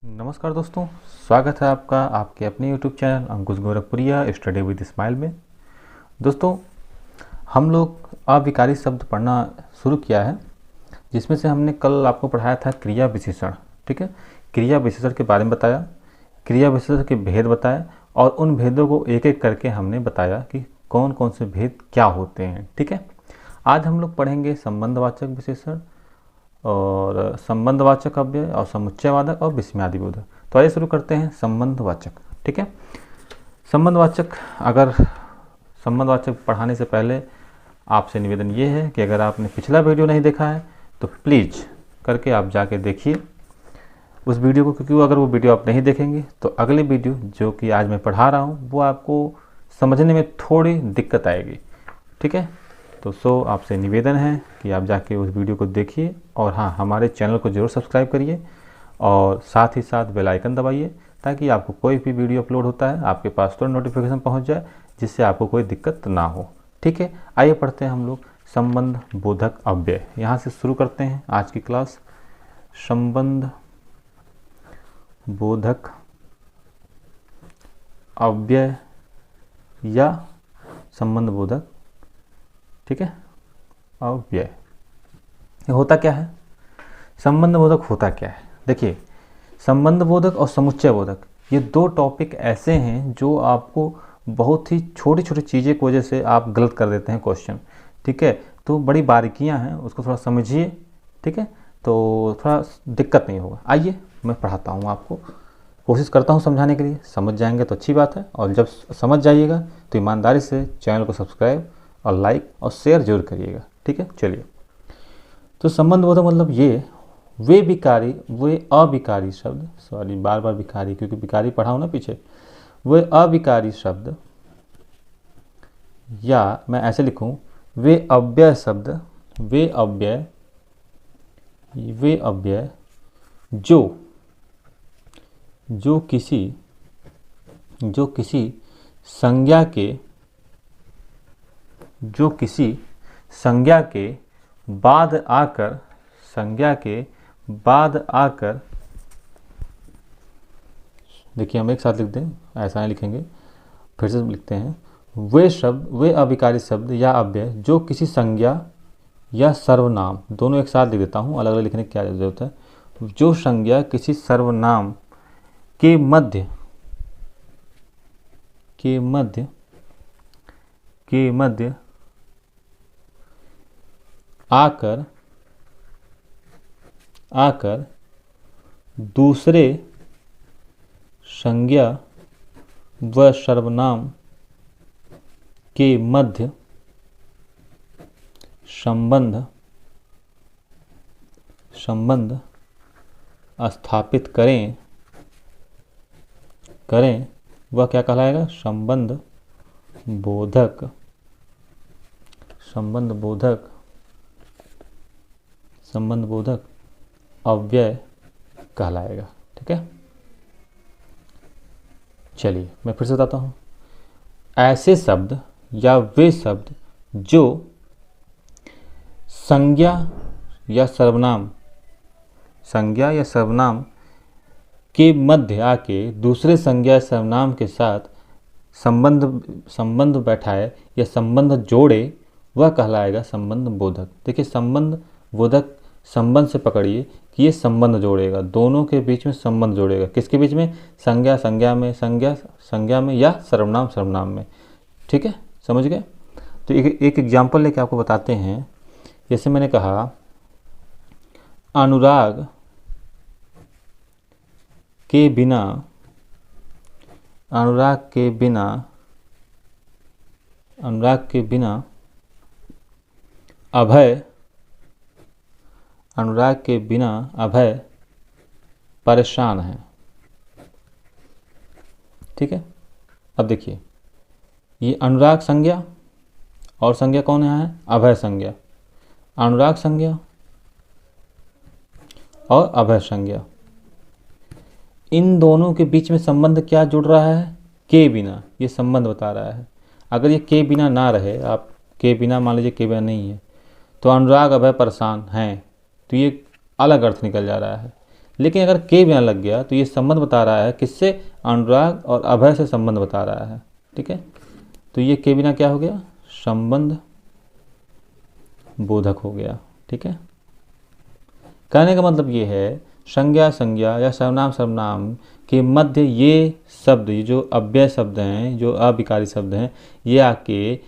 नमस्कार दोस्तों, स्वागत है आपका आपके अपने YouTube channel Ankush Gorakhpuriya study with smile में। दोस्तों, हम लोग अविकारी शब्द पढ़ना शुरू किया है, जिसमें से हमने कल आपको पढ़ाया था क्रिया विशेषण। ठीक है, क्रिया विशेषण के बारे में बताया, क्रिया विशेषण के भेद बताए और उन भेदों को एक एक करके हमने बताया कि कौन कौन से भेद क्या होते हैं। ठीक है, आज हम लोग पढ़ेंगे संबंधवाचक विशेषण और संबंधवाचक अव्यय और समुच्चयवाचक और विस्मयादि बोधक। तो आइए शुरू करते हैं संबंधवाचक। ठीक है, संबंधवाचक पढ़ाने से पहले आपसे निवेदन ये है कि अगर आपने पिछला वीडियो नहीं देखा है तो प्लीज़ करके आप जाके देखिए उस वीडियो को, क्योंकि अगर वो वीडियो आप नहीं देखेंगे तो अगली वीडियो जो कि आज मैं पढ़ा रहा हूँ वो आपको समझने में थोड़ी दिक्कत आएगी। ठीक है, तो आपसे निवेदन है कि आप जाके उस वीडियो को देखिए और हाँ, हमारे चैनल को ज़रूर सब्सक्राइब करिए और साथ ही साथ बेल आइकन दबाइए ताकि आपको कोई भी वीडियो अपलोड होता है आपके पास तुरंत नोटिफिकेशन पहुंच जाए, जिससे आपको कोई दिक्कत ना हो। ठीक है, आइए पढ़ते हैं हम लोग संबंध बोधक अव्यय। यहाँ से शुरू करते हैं आज की क्लास। संबंध बोधक अव्यय या संबंध बोधक। ठीक है, अव्यय ये होता क्या है, संबंध बोधक होता क्या है। देखिए, संबंध बोधक और समुच्चय बोधक ये दो टॉपिक ऐसे हैं जो आपको बहुत ही छोटी छोटी चीज़ें की वजह से आप गलत कर देते हैं क्वेश्चन। ठीक है, तो बड़ी बारीकियां हैं, उसको थोड़ा समझिए। ठीक है, तो थोड़ा दिक्कत नहीं होगा। आइए मैं पढ़ाता हूँ आपको, कोशिश करता हूँ समझाने के लिए। समझ जाएंगे तो अच्छी बात है, और जब समझ जाइएगा तो ईमानदारी से चैनल को सब्सक्राइब और लाइक और शेयर जरूर करिएगा। ठीक है, चलिए। तो संबंध बोधक मतलब ये वे अविकारी शब्द, सॉरी बार बार विकारी, क्योंकि विकारी पढ़ाऊँ ना पीछे, वे अविकारी शब्द, या मैं ऐसे लिखूं वे अव्यय शब्द, वे अव्यय जो किसी संज्ञा के बाद आकर, देखिए हम एक साथ लिख दें, ऐसा नहीं लिखेंगे, फिर से लिखते हैं। वे अविकारी शब्द या अव्यय जो किसी संज्ञा या सर्वनाम, दोनों एक साथ लिख देता हूँ, अलग अलग लिखने की क्या जरूरत है। जो संज्ञा किसी सर्वनाम के मध्य आकर दूसरे संज्ञा व सर्वनाम के मध्य संबंध स्थापित करें वह क्या कहलाएगा, संबंध बोधक अव्यय कहलाएगा। ठीक है, चलिए मैं फिर से बताता हूँ। ऐसे शब्द या वे शब्द जो संज्ञा या सर्वनाम के मध्य आके दूसरे संज्ञा या सर्वनाम के साथ संबंध बैठाए या संबंध जोड़े, वह कहलाएगा संबंध बोधक। देखिए, संबंध बोधक संबंध से पकड़िए कि ये संबंध जोड़ेगा, दोनों के बीच में संबंध जोड़ेगा। किसके बीच में, संज्ञा में या सर्वनाम में। ठीक है, समझ गए। तो एक एग्जाम्पल लेके आपको बताते हैं। जैसे मैंने कहा, अनुराग के बिना अभय परेशान है। ठीक है, अब देखिए, ये अनुराग संज्ञा और संज्ञा कौन है, अभय संज्ञा। अनुराग संज्ञा और अभय संज्ञा, इन दोनों के बीच में संबंध क्या जुड़ रहा है, के बिना। ये संबंध बता रहा है। अगर ये के बिना ना रहे, आप के बिना मान लीजिए के बिना नहीं है, तो अनुराग अभय परेशान हैं, तो ये अलग अर्थ निकल जा रहा है। लेकिन अगर के बिना लग गया तो ये संबंध बता रहा है किससे, अनुराग और अभय से संबंध बता रहा है। ठीक है, तो ये के बिना क्या हो गया, संबंध बोधक हो गया। ठीक है, कहने का मतलब ये है संज्ञा संज्ञा या सर्वनाम सर्वनाम के मध्य ये शब्द, ये जो अव्यय शब्द हैं, जो अविकारी शब्द हैं, ये आके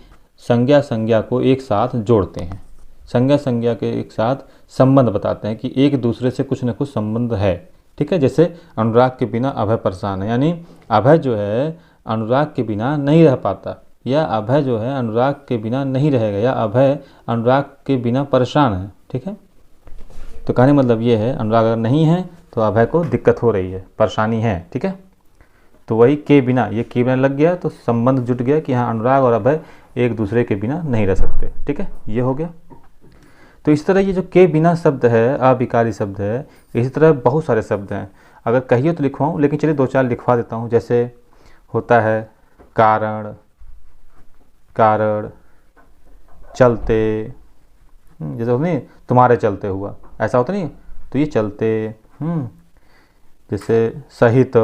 संज्ञा संज्ञा को एक साथ जोड़ते हैं, संज्ञा संज्ञा के एक साथ संबंध बताते हैं कि एक दूसरे से कुछ न कुछ संबंध है। ठीक है, जैसे अनुराग के बिना अभय परेशान है, यानी अभय जो है अनुराग के बिना नहीं रह पाता, या अभय जो है अनुराग के बिना नहीं रहेगा, या अभय अनुराग के बिना परेशान है। ठीक है, तो कहने मतलब ये है अनुराग अगर नहीं है तो अभय को दिक्कत हो रही है, परेशानी है। ठीक है, तो वही के बिना, ये के बिना लग गया तो संबंध जुट गया कि हाँ अनुराग और अभय एक दूसरे के बिना नहीं रह सकते। ठीक है, ये हो गया। तो इस तरह ये जो के बिना शब्द है, अविकारी शब्द है, इसी तरह बहुत सारे शब्द हैं। अगर कहिए तो लिखवाऊँ, लेकिन चलिए 2-4 लिखवा देता हूँ। जैसे होता है कारण, कारण, चलते, जैसे होता नहीं तुम्हारे चलते हुआ, ऐसा होता नहीं, तो ये चलते। जैसे सहित,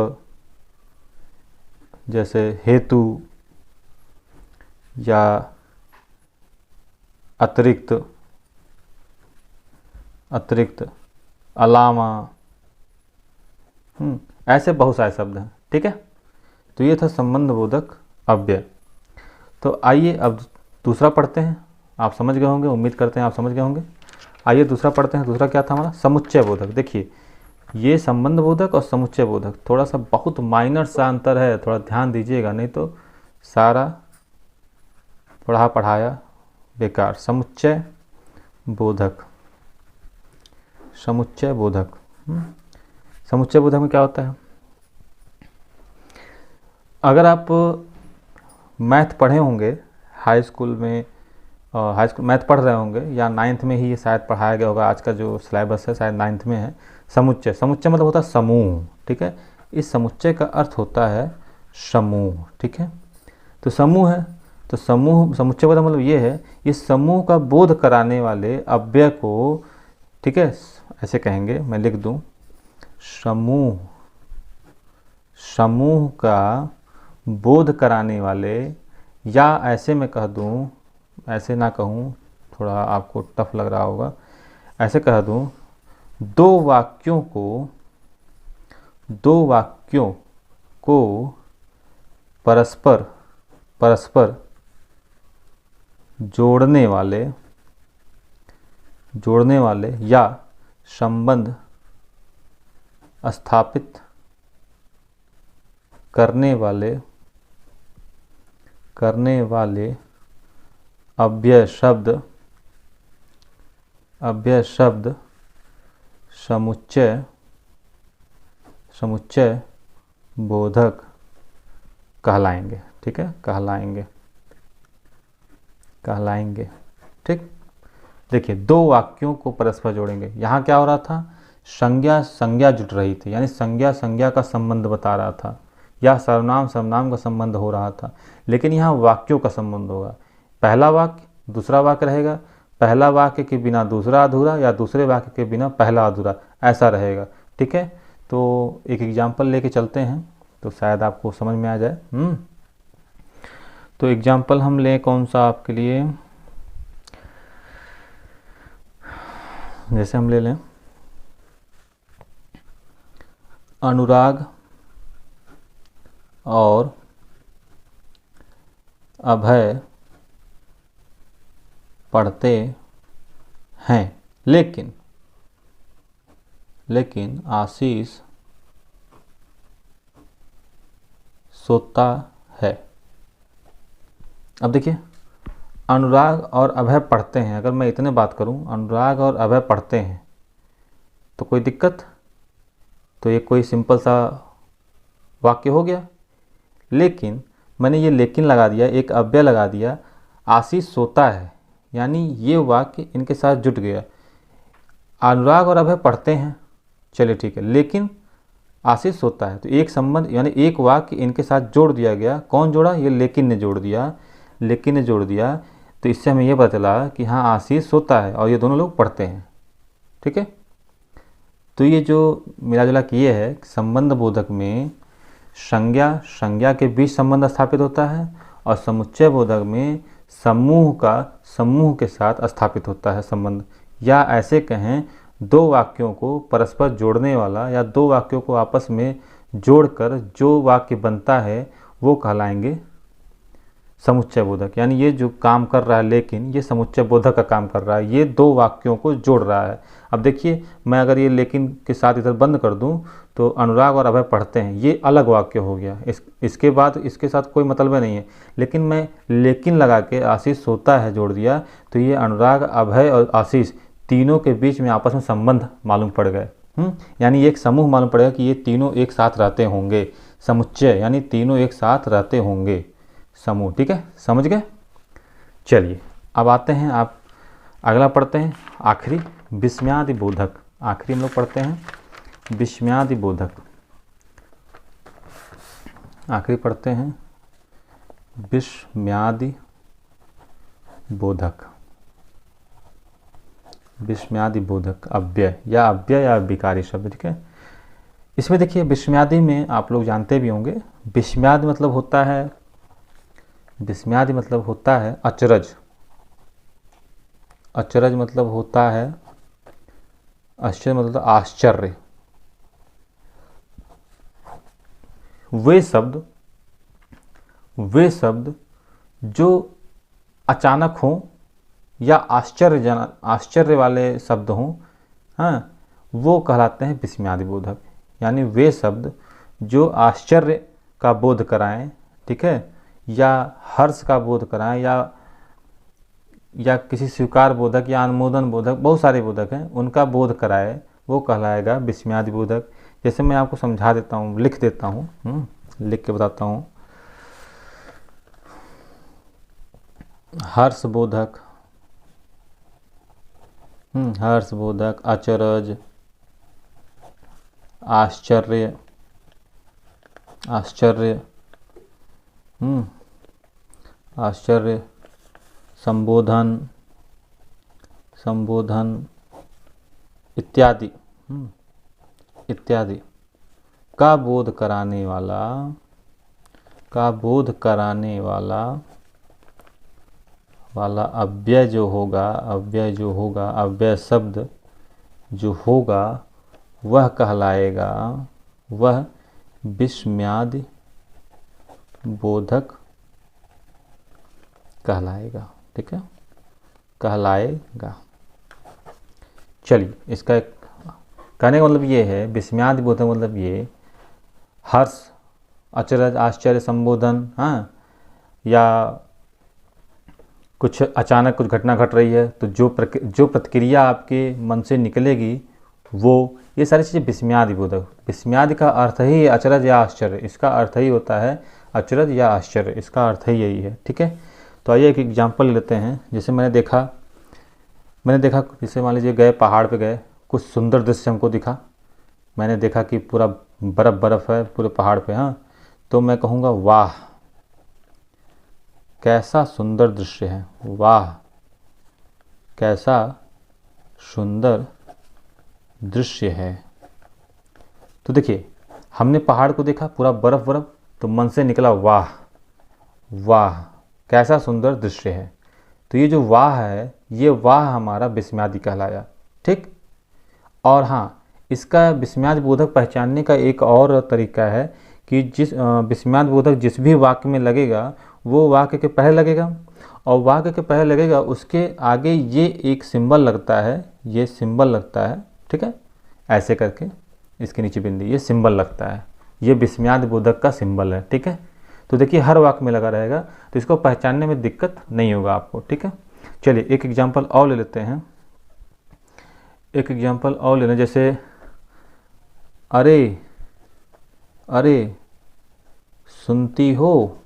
जैसे हेतु, या अतिरिक्त, अतिरिक्त, अलावा, ऐसे बहुत सारे शब्द हैं। ठीक है, तो ये था संबंध बोधक अव्यय। तो आइए अब दूसरा पढ़ते हैं। आप समझ गए होंगे, उम्मीद करते हैं आप समझ गए होंगे। आइए दूसरा पढ़ते हैं। दूसरा क्या था हमारा, समुच्चय बोधक। देखिए ये संबंध बोधक और समुच्चय बोधक थोड़ा सा बहुत माइनर सा अंतर है, थोड़ा ध्यान दीजिएगा, नहीं तो सारा पढ़ाया बेकार। समुच्चय बोधक, समुच्चय बोधक, समुच्चय बोधक में क्या होता है, अगर आप मैथ पढ़े होंगे हाई स्कूल में, हाई स्कूल मैथ पढ़ रहे होंगे, या 9th में ही ये शायद पढ़ाया गया होगा, आज का जो सिलेबस है शायद 9th में है। समुच्चय, समुच्चय मतलब होता है समूह। ठीक है, इस समुच्चय का अर्थ होता है समूह। ठीक है, तो समूह है, तो समूह, समुच्चय बोधक मतलब ये है, ये समूह का बोध कराने वाले अव्यय को, ठीक है, ऐसे कहेंगे, मैं लिख दूं, समूह, समूह का बोध कराने वाले, या ऐसे मैं कह दूं, ऐसे ना कहूं, थोड़ा आपको टफ लग रहा होगा, ऐसे कह दूं, दो वाक्यों को परस्पर जोड़ने वाले या संबंध स्थापित करने वाले अव्यय शब्द समुच्चय बोधक कहलाएंगे। ठीक है, कहलाएंगे। ठीक, देखिए दो वाक्यों को परस्पर जोड़ेंगे, यहाँ क्या हो रहा था, संज्ञा जुट रही थी, यानी संज्ञा का संबंध बता रहा था, या सर्वनाम का संबंध हो रहा था, लेकिन यहाँ वाक्यों का संबंध होगा। पहला वाक्य दूसरा वाक्य रहेगा, पहला वाक्य के बिना दूसरा अधूरा, या दूसरे वाक्य के बिना पहला अधूरा, ऐसा रहेगा। ठीक है, तो एक एग्जाम्पल लेके चलते हैं तो शायद आपको समझ में आ जाए। तो एग्जाम्पल हम लें कौन सा आपके लिए, जैसे हम ले लें अनुराग और अभय पढ़ते हैं, लेकिन आशीष सोता है। अब देखिए अनुराग और अभय पढ़ते हैं, अगर मैं इतने बात करूं, अनुराग और अभय पढ़ते हैं, तो कोई दिक्कत, तो ये कोई सिंपल सा वाक्य हो गया। लेकिन मैंने ये लेकिन लगा दिया, एक अव्यय लगा दिया, आशीष सोता है, यानी ये वाक्य इनके साथ जुट गया। अनुराग और अभय पढ़ते हैं, चलिए ठीक है, लेकिन आशीष सोता है, तो एक संबंध यानी एक वाक्य इनके साथ जोड़ दिया गया। कौन जोड़ा, ये लेकिन ने जोड़ दिया, तो इससे हमें यह पता चला कि हाँ आशीष सोता है और ये दोनों लोग पढ़ते हैं। ठीक है, तो ये जो मिला जुला किए है, संबंध बोधक में संज्ञा के बीच संबंध स्थापित होता है और समुच्चय बोधक में समूह का समूह के साथ स्थापित होता है संबंध। या ऐसे कहें, दो वाक्यों को परस्पर जोड़ने वाला या दो वाक्यों को आपस में जोड़कर जो वाक्य बनता है वो कहलाएंगे समुच्चय बोधक। यानी ये जो काम कर रहा है, लेकिन ये समुच्चय बोधक का काम कर रहा है, ये दो वाक्यों को जोड़ रहा है। अब देखिए, मैं अगर ये लेकिन के साथ इधर बंद कर दूं तो अनुराग और अभय पढ़ते हैं, ये अलग वाक्य हो गया। इसके बाद इसके साथ कोई मतलब नहीं है। लेकिन मैं लेकिन लगा के आशीष सोता है जोड़ दिया, तो ये अनुराग, अभय और आशीष तीनों के बीच में आपस में संबंध मालूम पड़ गए। यानी एक समूह मालूम पड़ेगा कि ये तीनों एक साथ रहते होंगे। समुच्चय यानी तीनों एक साथ रहते होंगे, समूह। ठीक है, समझ गए। चलिए अब आते हैं, आप अगला पढ़ते हैं, आखिरी विस्मयादि बोधक। आखिरी हम लोग पढ़ते हैं विस्मयादि बोधक। आखिरी पढ़ते हैं विस्मयादि बोधक। विस्मयादि बोधक अव्यय या विकारी शब्द। ठीक है, इसमें देखिए विस्मयादि में आप लोग जानते भी होंगे, विस्मयादि मतलब होता है, विस्मयादि मतलब होता है अचरज। अचरज मतलब होता है, आश्चर्य मतलब आश्चर्य। वे शब्द जो अचानक हों या आश्चर्य वाले शब्द हों, हाँ, वो कहलाते हैं विस्मयादि बोधक। यानी वे शब्द जो आश्चर्य का बोध कराएं, ठीक है, या हर्ष का बोध कराएं, या किसी स्वीकार बोधक या अनुमोदन बोधक, बहुत सारे बोधक हैं, उनका बोध कराए, वो कहलाएगा विस्मयादि बोधक। जैसे मैं आपको समझा देता हूँ, लिख देता हूँ, लिख के बताता हूँ। हर्ष बोधक, हर्ष बोधक, अचरज, आश्चर्य, आश्चर्य, संबोधन इत्यादि, इत्यादि का बोध कराने वाला अव्यय जो होगा, अव्यय शब्द जो होगा, वह कहलाएगा, वह विस्मयादि बोधक कहलाएगा। ठीक है, कहलाएगा। चलिए, इसका एक कहने का मतलब ये है, विस्मयादि बोधक मतलब ये हर्ष, अचरज, आश्चर्य, संबोधन, हाँ, या कुछ अचानक कुछ घटना घट रही है तो जो प्रतिक्रिया आपके मन से निकलेगी, वो, ये सारी चीज़ें विस्मयादि बोधक। विस्मयादि का अर्थ ही अचरज या आश्चर्य, इसका अर्थ ही होता है अचरज या आश्चर्य, इसका अर्थ ही यही है। ठीक है, तो आइए एक एग्जाम्पल लेते हैं। जैसे मैंने देखा, जैसे मान लीजिए गए पहाड़ पे गए, कुछ सुंदर दृश्य हमको दिखा, मैंने देखा कि पूरा बर्फ़ है पूरे पहाड़ पे, हाँ, तो मैं कहूँगा वाह कैसा सुंदर दृश्य है, वाह कैसा सुंदर दृश्य है। तो देखिए, हमने पहाड़ को देखा पूरा बर्फ़, तो मन से निकला वाह, वाह कैसा सुंदर दृश्य है। तो ये जो वाह है, ये वाह हमारा विस्मयादि कहलाया। ठीक, और हाँ, इसका विस्मयादि बोधक पहचानने का एक और तरीका है कि जिस विस्मयादि बोधक जिस भी वाक्य में लगेगा, वो वाक्य के पहले लगेगा, और वाक्य के पहले लगेगा उसके आगे ये एक सिंबल लगता है, ये सिंबल लगता है। ठीक है, ऐसे करके इसके नीचे बिंदी, ये सिंबल लगता है, ये विस्मयादि बोधक का सिंबल है। ठीक है, तो देखिए हर वाक्य में लगा रहेगा, तो इसको पहचानने में दिक्कत नहीं होगा आपको। ठीक है, चलिए एक एग्जाम्पल और ले लेते हैं, एक एग्जाम्पल और लेना। जैसे अरे सुनती हो,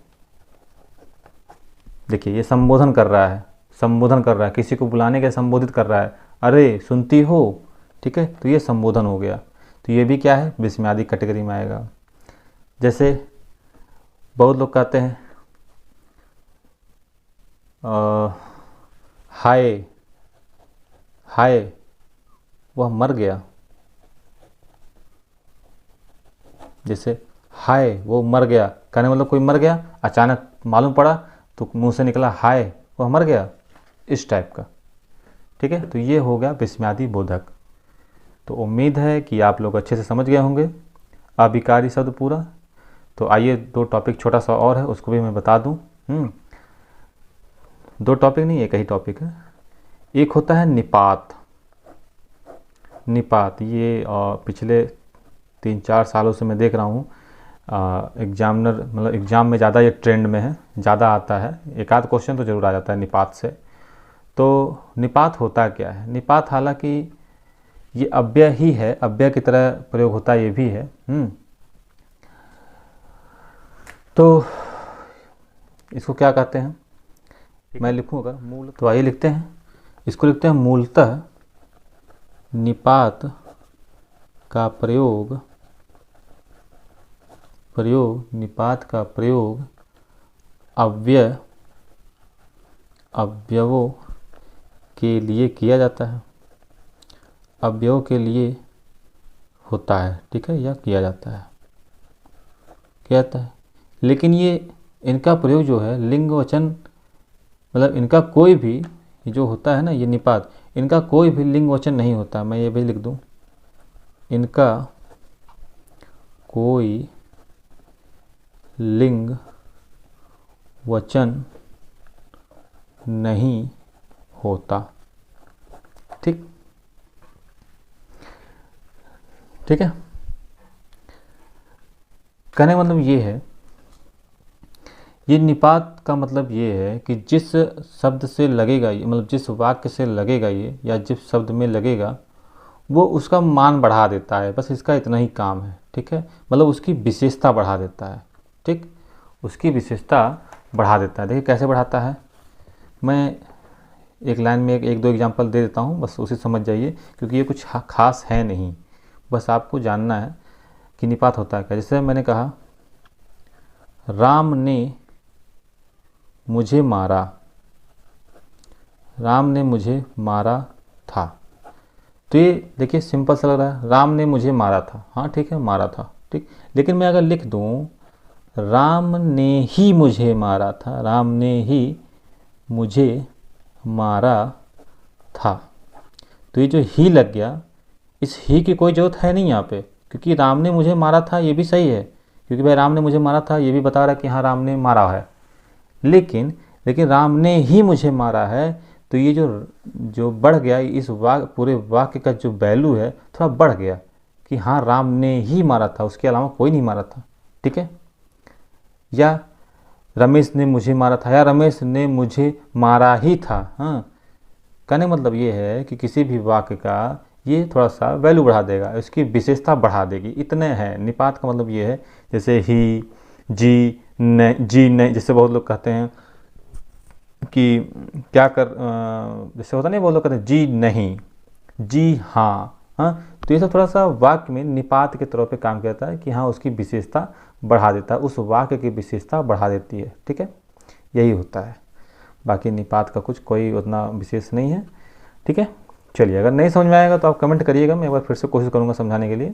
देखिए ये संबोधन कर रहा है, किसी को बुलाने के संबोधित कर रहा है, अरे सुनती हो। ठीक है, तो ये संबोधन हो गया, तो ये भी क्या है, विस्मयादि कैटेगरी में आएगा। जैसे बहुत लोग कहते हैं हाय, वह मर गया, जैसे हाय वो मर गया, कहने का मतलब कोई मर गया, अचानक मालूम पड़ा तो मुंह से निकला हाय वो मर गया, इस टाइप का। ठीक है, तो ये हो गया विस्मयादि बोधक। तो उम्मीद है कि आप लोग अच्छे से समझ गए होंगे अभिकारी शब्द पूरा। तो आइए 2 टॉपिक छोटा सा और है, उसको भी मैं बता दूं। 2 टॉपिक नहीं, एक ही टॉपिक है। एक होता है निपात। निपात ये पिछले 3-4 सालों से मैं देख रहा हूँ एग्जामिनर, मतलब एग्ज़ाम में ज़्यादा ये ट्रेंड में है, ज़्यादा आता है, एक आध क्वेश्चन तो ज़रूर आ जाता है निपात से। तो निपात होता क्या है? निपात हालांकि ये अव्यय ही है, अव्यय की तरह प्रयोग होता है, ये भी है। तो इसको क्या कहते हैं, मैं लिखूँ अगर मूल, तो आइए लिखते हैं, इसको लिखते हैं मूलतः निपात का प्रयोग निपात का प्रयोग अवयवों के लिए किया जाता है, अवयवों के लिए होता है। ठीक है, या किया जाता है, किया जाता है। लेकिन ये इनका प्रयोग जो है लिंग वचन, मतलब इनका कोई भी जो होता है ना ये निपात, इनका कोई भी लिंग वचन नहीं होता। मैं ये भी लिख दूं, इनका कोई लिंग वचन नहीं होता। ठीक है, कहने का मतलब ये है, ये निपात का मतलब ये है कि जिस शब्द से लगेगा ये, मतलब जिस वाक्य से लगेगा ये, या जिस शब्द में लगेगा वो उसका मान बढ़ा देता है, बस इसका इतना ही काम है। ठीक है, मतलब उसकी विशेषता बढ़ा देता है। ठीक, उसकी विशेषता बढ़ा देता है। देखिए कैसे बढ़ाता है, मैं एक लाइन में एक 2 एग्जाम्पल दे देता हूँ, बस उसे समझ जाइए, क्योंकि ये कुछ खास है नहीं, बस आपको जानना है कि निपात होता है क्या। जैसे मैंने कहा राम ने मुझे मारा, राम ने मुझे मारा था। तो ये देखिए सिंपल सा लग रहा है, राम ने मुझे मारा था, हाँ ठीक है मारा था, ठीक। लेकिन मैं अगर लिख दूं राम ने ही मुझे मारा था, राम ने ही मुझे मारा था, तो ये जो ही लग गया, इस ही की कोई ज़रूरत है नहीं यहाँ पे, क्योंकि राम ने मुझे मारा था ये भी सही है, क्योंकि भाई राम ने मुझे मारा था ये भी बता रहा है कि हाँ राम ने मारा है। लेकिन राम ने ही मुझे मारा है, तो ये जो बढ़ गया, इस पूरे वाक्य का जो वैल्यू है थोड़ा बढ़ गया कि हाँ राम ने ही मारा था, उसके अलावा कोई नहीं मारा था। ठीक है, या रमेश ने मुझे मारा था, या रमेश ने मुझे मारा ही था। हाँ, कहने का मतलब ये है कि किसी भी वाक्य का ये थोड़ा सा वैल्यू बढ़ा देगा, इसकी विशेषता बढ़ा देगी, इतने हैं। निपात का मतलब ये है, जैसे ही, जी नहीं, जैसे बहुत लोग कहते हैं कि क्या कर, जैसे होता नहीं, बहुत लोग कहते हैं जी नहीं, जी हाँ, तो ये सब थोड़ा सा वाक्य में निपात के तौर पे काम करता है कि हाँ उसकी विशेषता बढ़ा देता है, उस वाक्य की विशेषता बढ़ा देती है। ठीक है, यही होता है, बाकी निपात का कुछ कोई उतना विशेष नहीं है। ठीक है, चलिए अगर नहीं समझ में आएगा तो आप कमेंट करिएगा, मैं एक बार फिर से कोशिश करूँगा समझाने के लिए।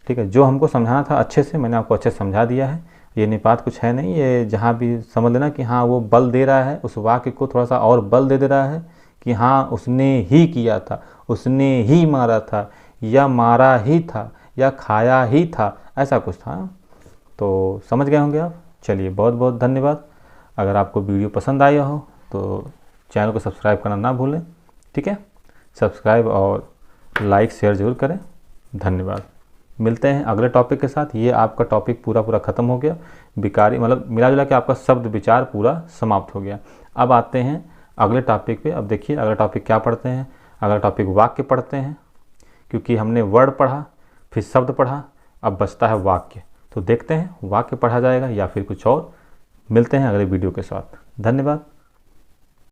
ठीक है, जो हमको समझाना था अच्छे से मैंने आपको अच्छे से समझा दिया है। ये निपात कुछ है नहीं, ये जहाँ भी समझ लेना कि हाँ वो बल दे रहा है, उस वाक्य को थोड़ा सा और बल दे रहा है कि हाँ उसने ही किया था, उसने ही मारा था, या मारा ही था, या खाया ही था, ऐसा कुछ था। तो समझ गए होंगे आप। चलिए बहुत बहुत धन्यवाद। अगर आपको वीडियो पसंद आया हो तो चैनल को सब्सक्राइब करना ना भूलें। ठीक है, सब्सक्राइब और लाइक शेयर ज़रूर करें। धन्यवाद। मिलते हैं अगले टॉपिक के साथ। ये आपका टॉपिक पूरा ख़त्म हो गया, विकारी मतलब मिला जुला के आपका शब्द विचार पूरा समाप्त हो गया। अब आते हैं अगले टॉपिक पे। अब देखिए अगला टॉपिक क्या पढ़ते हैं, अगला टॉपिक वाक्य पढ़ते हैं, क्योंकि हमने वर्ड पढ़ा फिर शब्द पढ़ा, अब बचता है वाक्य। तो देखते हैं वाक्य पढ़ा जाएगा या फिर कुछ और। मिलते हैं अगले वीडियो के साथ। धन्यवाद।